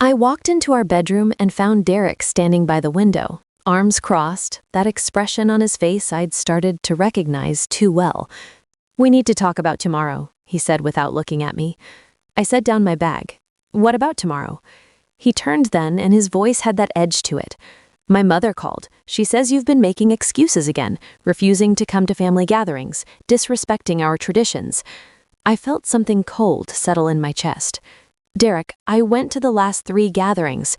I walked into our bedroom and found Derek standing by the window, arms crossed, that expression on his face I'd started to recognize too well. "We need to talk about tomorrow," he said without looking at me. I set down my bag. "What about tomorrow?" He turned then, and his voice had that edge to it. "My mother called. She says you've been making excuses again, refusing to come to family gatherings, disrespecting our traditions." I felt something cold settle in my chest. "Derek, I went to the last 3 gatherings.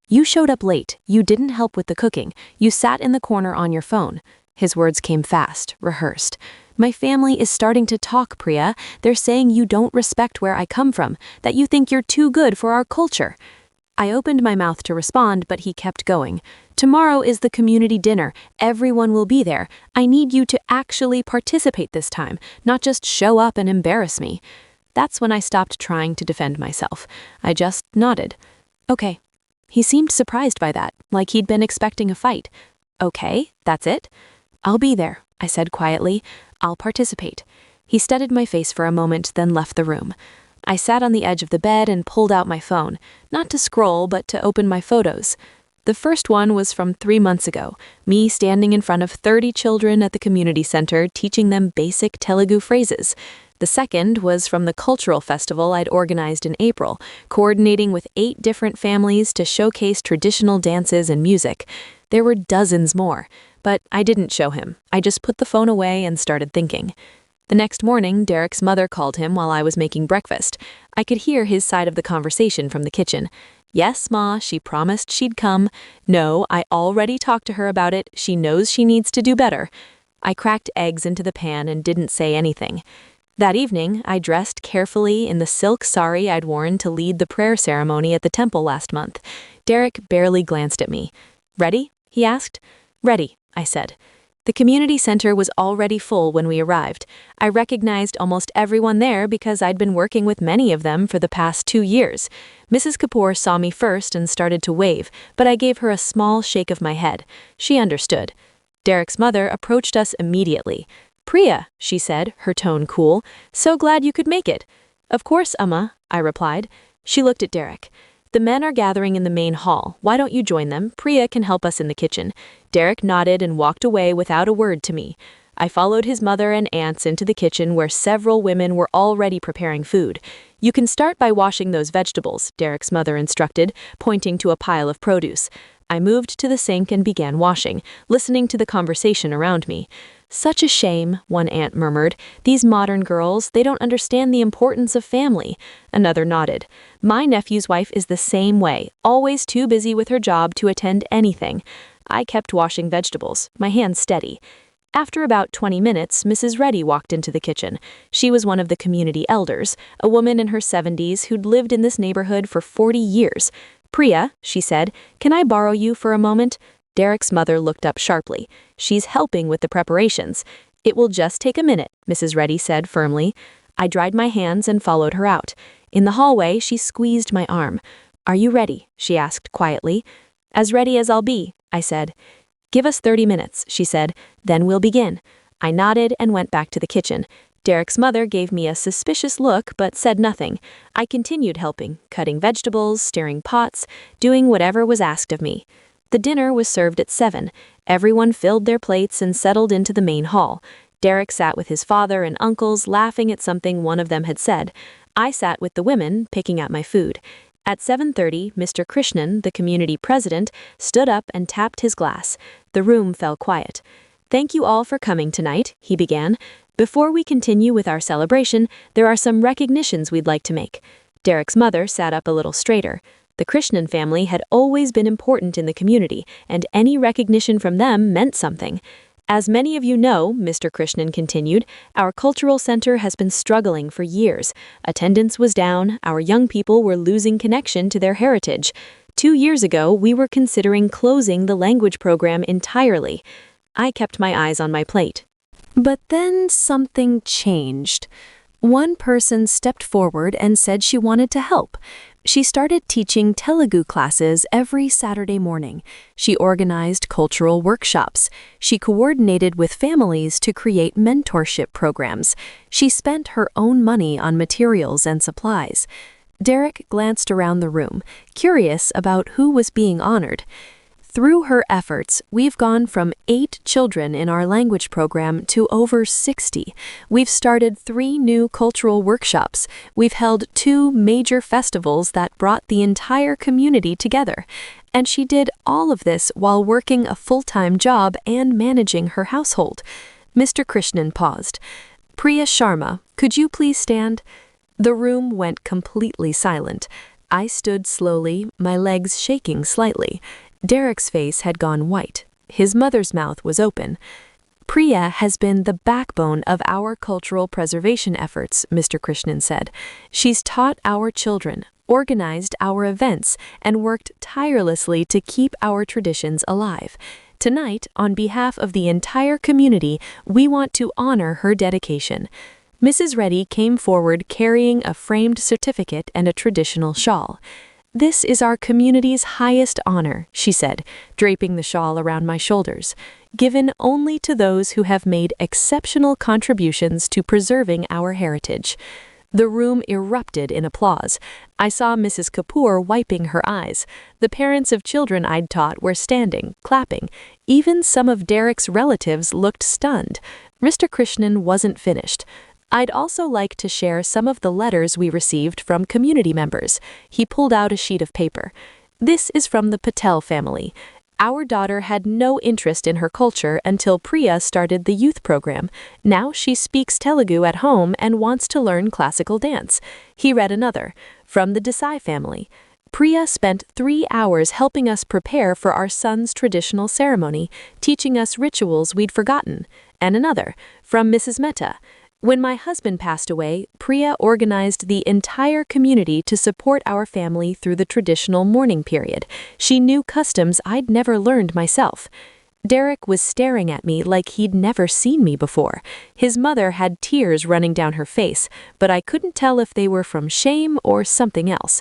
You showed up late, you didn't help with the cooking, you sat in the corner on your phone." His words came fast, rehearsed. "My family is starting to talk, Priya. They're saying you don't respect where I come from, that you think you're too good for our culture." I opened my mouth to respond, but he kept going. "Tomorrow is the community dinner. Everyone will be there. I need you to actually participate this time, not just show up and embarrass me." That's when I stopped trying to defend myself. I just nodded. "Okay." He seemed surprised by that, like he'd been expecting a fight. "Okay, that's it?" "I'll be there," I said quietly. "I'll participate." He studied my face for a moment, then left the room. I sat on the edge of the bed and pulled out my phone, not to scroll, but to open my photos. The first one was from 3 months ago, me standing in front of 30 children at the community center teaching them basic Telugu phrases. The second was from the cultural festival I'd organized in April, coordinating with 8 different families to showcase traditional dances and music. There were dozens more, but I didn't show him. I just put the phone away and started thinking. The next morning, Derek's mother called him while I was making breakfast. I could hear his side of the conversation from the kitchen. "Yes, Ma, she promised she'd come. No, I already talked to her about it. She knows she needs to do better." I cracked eggs into the pan and didn't say anything. That evening, I dressed carefully in the silk sari I'd worn to lead the prayer ceremony at the temple last month. Derek barely glanced at me. "Ready?" he asked. "Ready," I said. The community center was already full when we arrived. I recognized almost everyone there because I'd been working with many of them for the past 2 years. Mrs. Kapoor saw me first and started to wave, but I gave her a small shake of my head. She understood. Derek's mother approached us immediately. "Priya," she said, her tone cool. "So glad you could make it." "Of course, Amma," I replied. She looked at Derek. "The men are gathering in the main hall. Why don't you join them? Priya can help us in the kitchen." Derek nodded and walked away without a word to me. I followed his mother and aunts into the kitchen where several women were already preparing food. "You can start by washing those vegetables," Derek's mother instructed, pointing to a pile of produce. I moved to the sink and began washing, listening to the conversation around me. "Such a shame," one aunt murmured. "These modern girls, they don't understand the importance of family." Another nodded. "My nephew's wife is the same way, always too busy with her job to attend anything." I kept washing vegetables, my hands steady. After about 20 minutes, Mrs. Reddy walked into the kitchen. She was one of the community elders, a woman in her 70s who'd lived in this neighborhood for 40 years. "Priya," she said, "can I borrow you for a moment?" Derek's mother looked up sharply. "She's helping with the preparations." "It will just take a minute," Mrs. Reddy said firmly. I dried my hands and followed her out. In the hallway, she squeezed my arm. "Are you ready?" she asked quietly. "As ready as I'll be," I said. "Give us 30 minutes," she said. "Then we'll begin." I nodded and went back to the kitchen. Derek's mother gave me a suspicious look but said nothing. I continued helping, cutting vegetables, stirring pots, doing whatever was asked of me. The dinner was served at 7. Everyone filled their plates and settled into the main hall. Derek sat with his father and uncles, laughing at something one of them had said. I sat with the women, picking out my food. At 7:30, Mr. Krishnan, the community president, stood up and tapped his glass. The room fell quiet. "Thank you all for coming tonight," he began. "Before we continue with our celebration, there are some recognitions we'd like to make." Derek's mother sat up a little straighter. The Krishnan family had always been important in the community, and any recognition from them meant something. "As many of you know," Mr. Krishnan continued, "our cultural center has been struggling for years. Attendance was down, our young people were losing connection to their heritage. 2 years ago, we were considering closing the language program entirely." I kept my eyes on my plate. But then something changed. One person stepped forward and said she wanted to help. She started teaching Telugu classes every Saturday morning. She organized cultural workshops. She coordinated with families to create mentorship programs. She spent her own money on materials and supplies. Derek glanced around the room, curious about who was being honored. Through her efforts, we've gone from 8 children in our language program to over 60. We've started 3 new cultural workshops. We've held 2 major festivals that brought the entire community together. And she did all of this while working a full-time job and managing her household. Mr. Krishnan paused. Priya Sharma, could you please stand? The room went completely silent. I stood slowly, my legs shaking slightly. Derek's face had gone white. His mother's mouth was open. Priya has been the backbone of our cultural preservation efforts, Mr. Krishnan said. She's taught our children, organized our events, and worked tirelessly to keep our traditions alive. Tonight, on behalf of the entire community, we want to honor her dedication. Mrs. Reddy came forward carrying a framed certificate and a traditional shawl. This is our community's highest honor, she said, draping the shawl around my shoulders, given only to those who have made exceptional contributions to preserving our heritage. The room erupted in applause. I saw Mrs. Kapoor wiping her eyes. The parents of children I'd taught were standing, clapping. Even some of Derek's relatives looked stunned. Mr. Krishnan wasn't finished. I'd also like to share some of the letters we received from community members. He pulled out a sheet of paper. This is from the Patel family. Our daughter had no interest in her culture until Priya started the youth program. Now she speaks Telugu at home and wants to learn classical dance. He read another, from the Desai family. Priya spent 3 hours helping us prepare for our son's traditional ceremony, teaching us rituals we'd forgotten. And another, from Mrs. Mehta. When my husband passed away, Priya organized the entire community to support our family through the traditional mourning period. She knew customs I'd never learned myself. Derek was staring at me like he'd never seen me before. His mother had tears running down her face, but I couldn't tell if they were from shame or something else.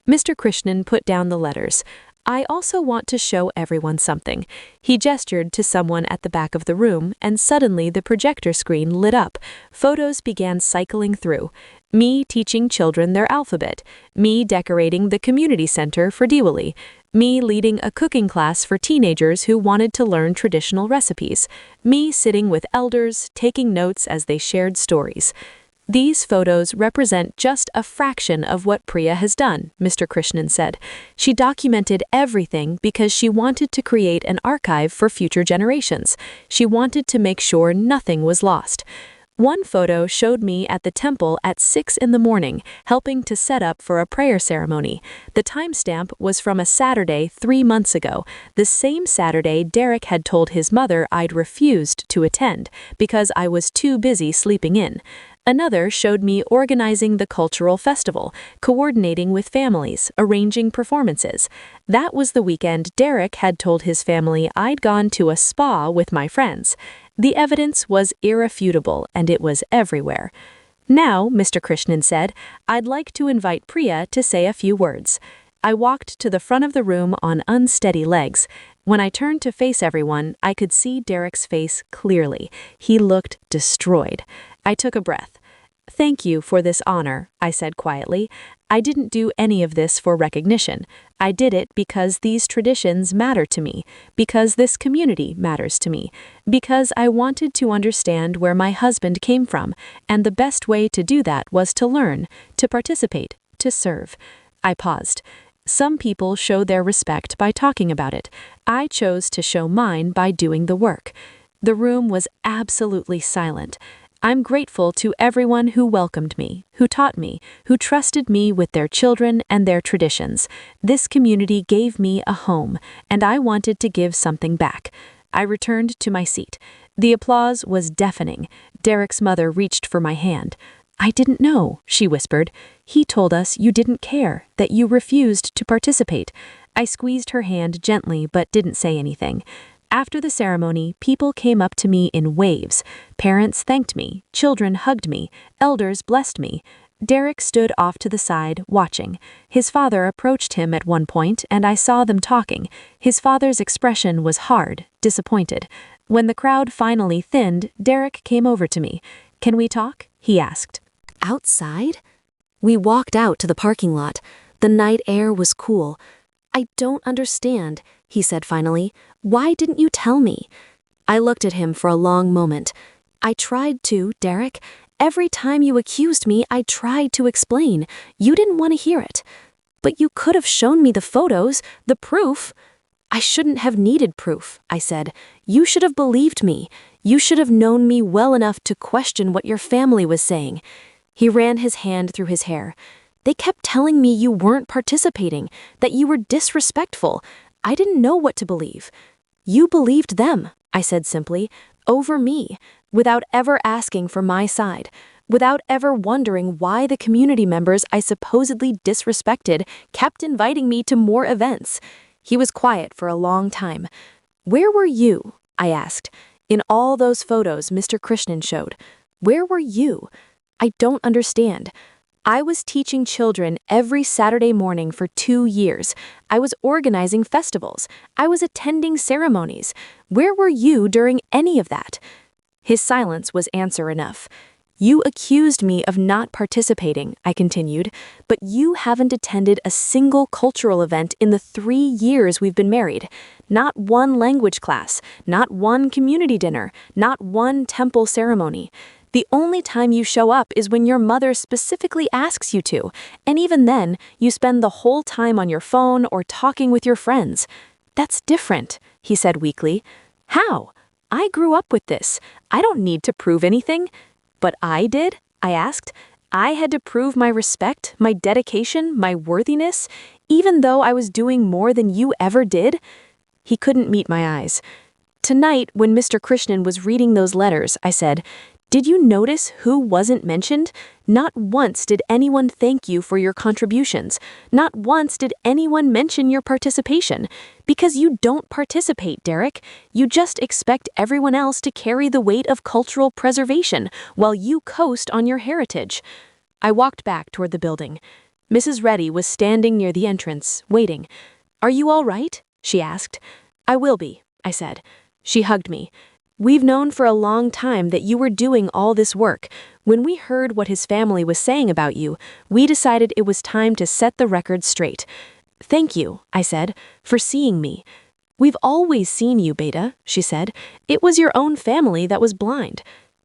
Mr. Krishnan put down the letters. I also want to show everyone something. He gestured to someone at the back of the room, and suddenly the projector screen lit up. Photos began cycling through. Me teaching children their alphabet. Me decorating the community center for Diwali. Me leading a cooking class for teenagers who wanted to learn traditional recipes. Me sitting with elders, taking notes as they shared stories. These photos represent just a fraction of what Priya has done, Mr. Krishnan said. She documented everything because she wanted to create an archive for future generations. She wanted to make sure nothing was lost. One photo showed me at the temple at 6 in the morning, helping to set up for a prayer ceremony. The timestamp was from a Saturday 3 months ago, the same Saturday Derek had told his mother I'd refused to attend because I was too busy sleeping in. Another showed me organizing the cultural festival, coordinating with families, arranging performances. That was the weekend Derek had told his family I'd gone to a spa with my friends. The evidence was irrefutable, and it was everywhere. Now, Mr. Krishnan said, I'd like to invite Priya to say a few words. I walked to the front of the room on unsteady legs. When I turned to face everyone, I could see Derek's face clearly. He looked destroyed. I took a breath. Thank you for this honor, I said quietly. I didn't do any of this for recognition. I did it because these traditions matter to me, because this community matters to me, because I wanted to understand where my husband came from, and the best way to do that was to learn, to participate, to serve. I paused. Some people show their respect by talking about it. I chose to show mine by doing the work. The room was absolutely silent. I'm grateful to everyone who welcomed me, who taught me, who trusted me with their children and their traditions. This community gave me a home, and I wanted to give something back. I returned to my seat. The applause was deafening. Derek's mother reached for my hand. I didn't know, she whispered. He told us you didn't care, that you refused to participate. I squeezed her hand gently but didn't say anything. After the ceremony, people came up to me in waves. Parents thanked me, children hugged me, elders blessed me. Derek stood off to the side, watching. His father approached him at one point, and I saw them talking. His father's expression was hard, disappointed. When the crowd finally thinned, Derek came over to me. Can we talk? He asked. Outside? We walked out to the parking lot. The night air was cool. "I don't understand," he said finally. "Why didn't you tell me?" I looked at him for a long moment. "I tried to, Derek. Every time you accused me, I tried to explain. You didn't want to hear it. But you could have shown me the photos, the proof." "I shouldn't have needed proof," I said. "You should have believed me. You should have known me well enough to question what your family was saying." He ran his hand through his hair. "They kept telling me you weren't participating, that you were disrespectful. I didn't know what to believe." "You believed them," I said simply, "over me, without ever asking for my side, without ever wondering why the community members I supposedly disrespected kept inviting me to more events." He was quiet for a long time. "Where were you?" I asked. "In all those photos Mr. Krishnan showed. Where were you?" "I don't understand. I was teaching children every Saturday morning for 2 years. I was organizing festivals. I was attending ceremonies. Where were you during any of that?" His silence was answer enough. "You accused me of not participating," I continued, "but you haven't attended a single cultural event in the 3 years we've been married. Not one language class, not one community dinner, not one temple ceremony. The only time you show up is when your mother specifically asks you to, and even then, you spend the whole time on your phone or talking with your friends." "That's different," he said weakly. "How? I grew up with this. I don't need to prove anything." "But I did?" I asked. "I had to prove my respect, my dedication, my worthiness, even though I was doing more than you ever did?" He couldn't meet my eyes. "Tonight, when Mr. Krishnan was reading those letters," I said, "did you notice who wasn't mentioned? Not once did anyone thank you for your contributions. Not once did anyone mention your participation. Because you don't participate, Derek. You just expect everyone else to carry the weight of cultural preservation while you coast on your heritage." I walked back toward the building. Mrs. Reddy was standing near the entrance, waiting. "Are you all right?" she asked. "I will be," I said. She hugged me. "We've known for a long time that you were doing all this work. When we heard what his family was saying about you, we decided it was time to set the record straight." "Thank you," I said, "for seeing me." "We've always seen you, Beta," she said. "It was your own family that was blind."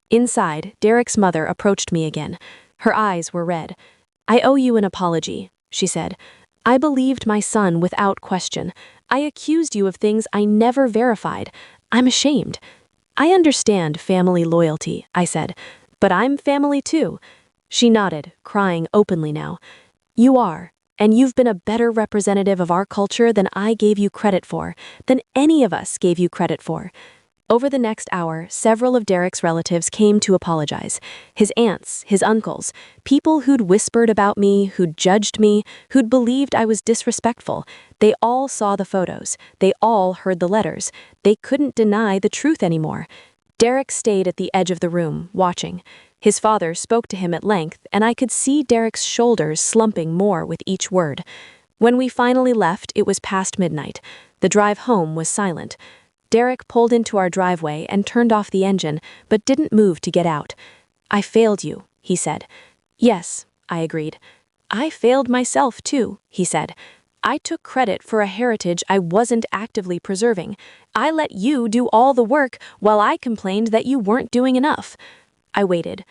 Inside, Derek's mother approached me again. Her eyes were red. "I owe you an apology," she said. "I believed my son without question. I accused you of things I never verified. I'm ashamed." "I understand family loyalty," I said, "but I'm family too." She nodded, crying openly now. "You are, and you've been a better representative of our culture than I gave you credit for, than any of us gave you credit for." Over the next hour, several of Derek's relatives came to apologize. His aunts, his uncles, people who'd whispered about me, who'd judged me, who'd believed I was disrespectful. They all saw the photos. They all heard the letters. They couldn't deny the truth anymore. Derek stayed at the edge of the room, watching. His father spoke to him at length, and I could see Derek's shoulders slumping more with each word. When we finally left, it was past midnight. The drive home was silent. Derek pulled into our driveway and turned off the engine, but didn't move to get out. "I failed you," he said. "Yes," I agreed. "I failed myself too," he said. "I took credit for a heritage I wasn't actively preserving. I let you do all the work while I complained that you weren't doing enough." I waited.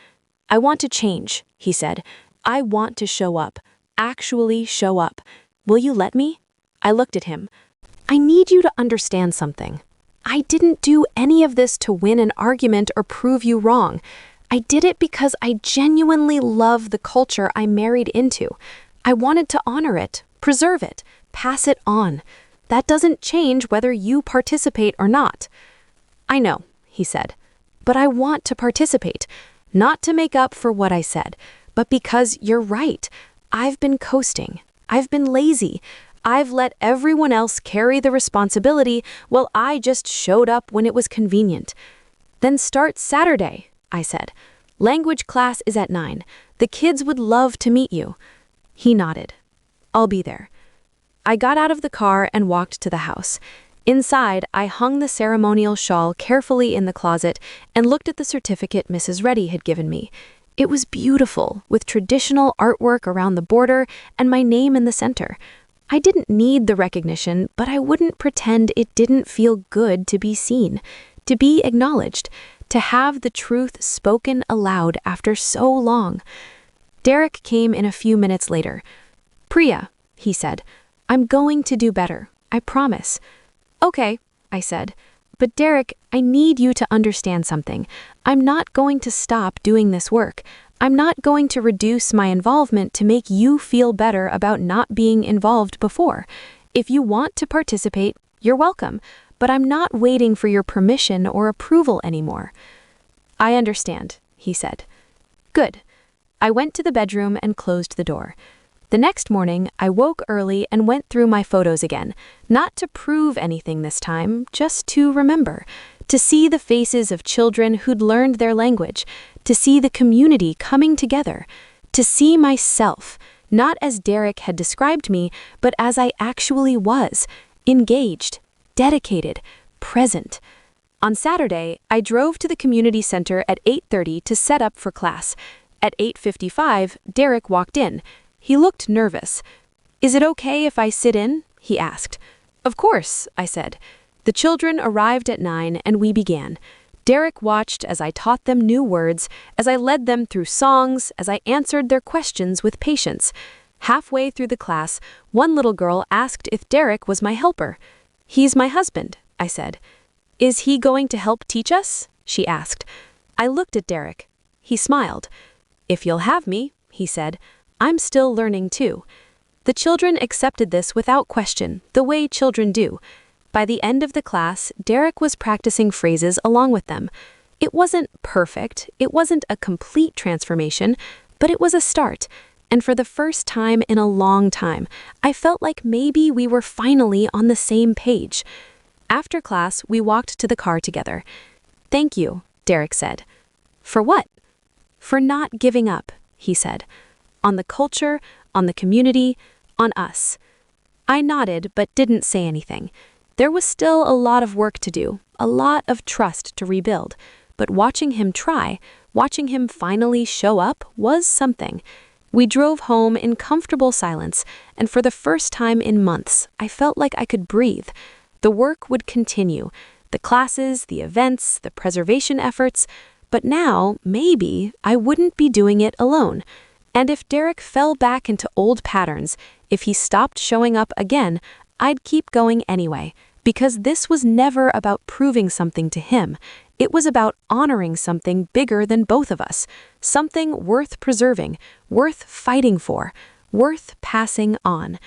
"I want to change," he said. "I want to show up. Actually show up. Will you let me?" I looked at him. "I need you to understand something. I didn't do any of this to win an argument or prove you wrong. I did it because I genuinely love the culture I married into. I wanted to honor it, preserve it, pass it on. That doesn't change whether you participate or not." "I know," he said, "but I want to participate, not to make up for what I said, but because you're right. I've been coasting. I've been lazy. I've let everyone else carry the responsibility while I just showed up when it was convenient." "Then start Saturday," I said. "Language class is at 9. The kids would love to meet you." He nodded. "I'll be there." I got out of the car and walked to the house. Inside, I hung the ceremonial shawl carefully in the closet and looked at the certificate Mrs. Reddy had given me. It was beautiful, with traditional artwork around the border and my name in the center. I didn't need the recognition, but I wouldn't pretend it didn't feel good to be seen, to be acknowledged, to have the truth spoken aloud after so long. Derek came in a few minutes later. "Priya," he said, "I'm going to do better. I promise." "Okay," I said. "But Derek, I need you to understand something. I'm not going to stop doing this work. I'm not going to reduce my involvement to make you feel better about not being involved before. If you want to participate, you're welcome, but I'm not waiting for your permission or approval anymore." "I understand," he said. "Good." I went to the bedroom and closed the door. The next morning, I woke early and went through my photos again, not to prove anything this time, just to remember, to see the faces of children who'd learned their language, to see the community coming together, to see myself, not as Derek had described me, but as I actually was, engaged, dedicated, present. On Saturday, I drove to the community center at 8:30 to set up for class. At 8:55, Derek walked in. He looked nervous. "Is it okay if I sit in?" he asked. "Of course," I said. The children arrived at 9 and we began. Derek watched as I taught them new words, as I led them through songs, as I answered their questions with patience. Halfway through the class, one little girl asked if Derek was my helper. "He's my husband," I said. "Is he going to help teach us?" she asked. I looked at Derek. He smiled. "If you'll have me," he said. "I'm still learning too." The children accepted this without question, the way children do. By the end of the class, Derek was practicing phrases along with them. It wasn't perfect, it wasn't a complete transformation, but it was a start. And for the first time in a long time, I felt like maybe we were finally on the same page. After class, we walked to the car together. "Thank you," Derek said. "For what?" "For not giving up," he said. "On the culture, on the community, on us." I nodded but didn't say anything. There was still a lot of work to do, a lot of trust to rebuild, but watching him try, watching him finally show up was something. We drove home in comfortable silence, and for the first time in months, I felt like I could breathe. The work would continue, the classes, the events, the preservation efforts, but now, maybe, I wouldn't be doing it alone. And if Derek fell back into old patterns, if he stopped showing up again, I'd keep going anyway, because this was never about proving something to him. It was about honoring something bigger than both of us, something worth preserving, worth fighting for, worth passing on.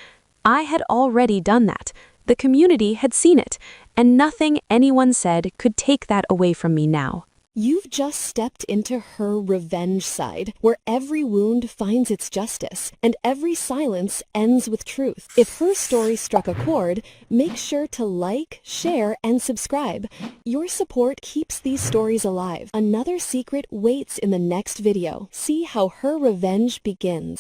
I had already done that. The community had seen it, and nothing anyone said could take that away from me now. You've just stepped into her revenge side, where every wound finds its justice, and every silence ends with truth. If her story struck a chord, make sure to like, share, and subscribe. Your support keeps these stories alive. Another secret waits in the next video. See how her revenge begins.